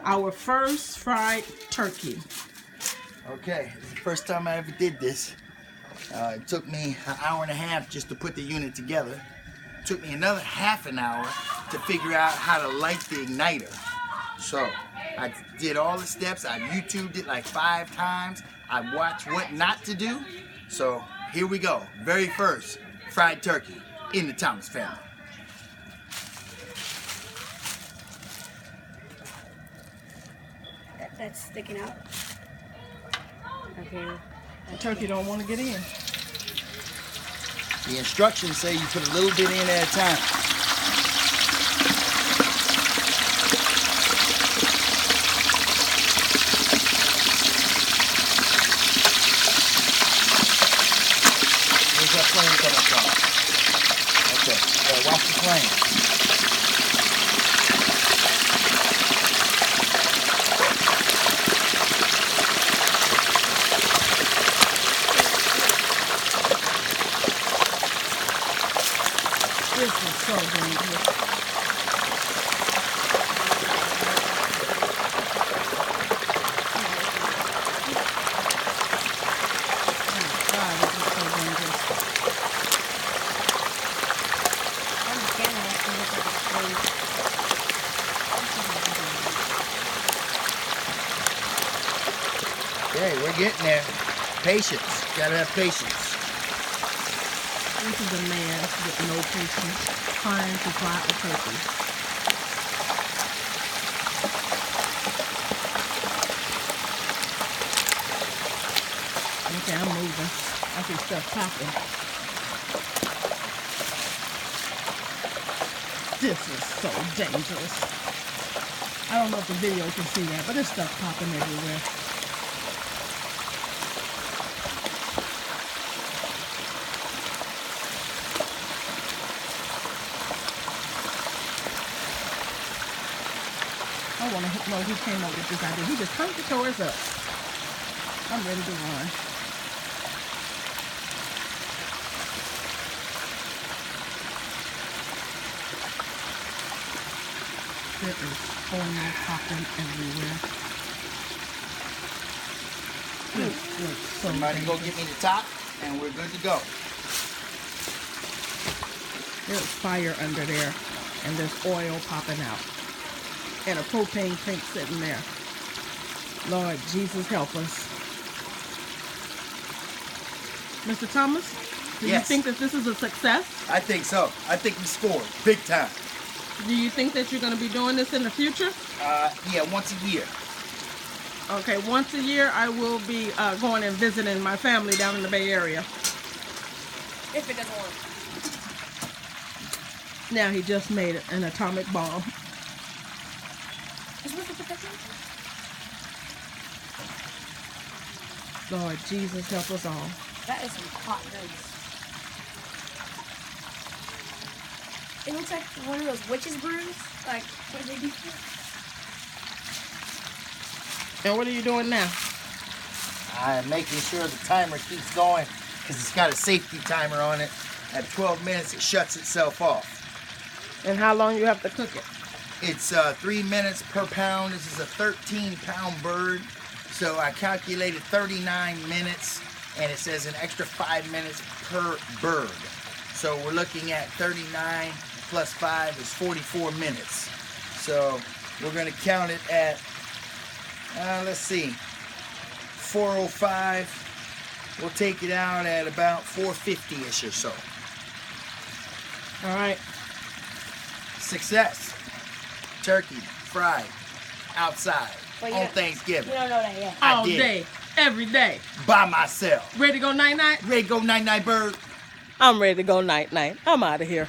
our first fried turkey. Okay, this is the first time I ever did this. It took me an hour and a half just to put the unit together. It took me another half an hour to figure out how to light the igniter. So I did all the steps. I YouTubed it like 5 times. I watched what not to do. So here we go. Very first fried turkey in the Thomas family. That's sticking out. Okay. The turkey don't want to get in. The instructions say you put a little bit in at a time. Where's that flame coming from? Okay, watch the flame. This is so dangerous. Okay, we're getting there. Patience. Gotta have patience. This is a man with no patience trying to fry a turkey. Okay, I'm moving. I see stuff popping. This is so dangerous. I don't know if the video can see that, but there's stuff popping everywhere. I want to know who came up with this idea. He just turned the doors up. I'm ready to run. There is oil popping everywhere. This looks so Somebody go get me the top, and we're good to go. There's fire under there, and there's oil popping out. And a propane tank sitting there. Lord Jesus, help us. Mr. Thomas, do you Yes. think that this is a success? I think so. I think we scored big time. Do you think that you're going to be doing this in the future? Yeah, once a year. Okay, once a year I will be going and visiting my family down in the Bay Area. If it doesn't work. Now he just made an atomic bomb. Is Mr. Protector? Lord Jesus, help us all. That is some hot nugs. It looks like one of those witches brews. Like, what do they do? And what are you doing now? I'm making sure the timer keeps going because it's got a safety timer on it. At 12 minutes, it shuts itself off. And how long you have to cook it? It's 3 minutes per pound. This is a 13-pound bird. So I calculated 39 minutes, and it says an extra 5 minutes per bird. So we're looking at 39 plus 5 is 44 minutes. So we're going to count it at, let's see, 405. We'll take it out at about 450-ish or so. All right. Success. Turkey fried outside on Thanksgiving. You don't know that yet. I All did. day, every day. By myself. Ready to go night-night? Ready to go night-night bird? I'm ready to go night-night. I'm out of here.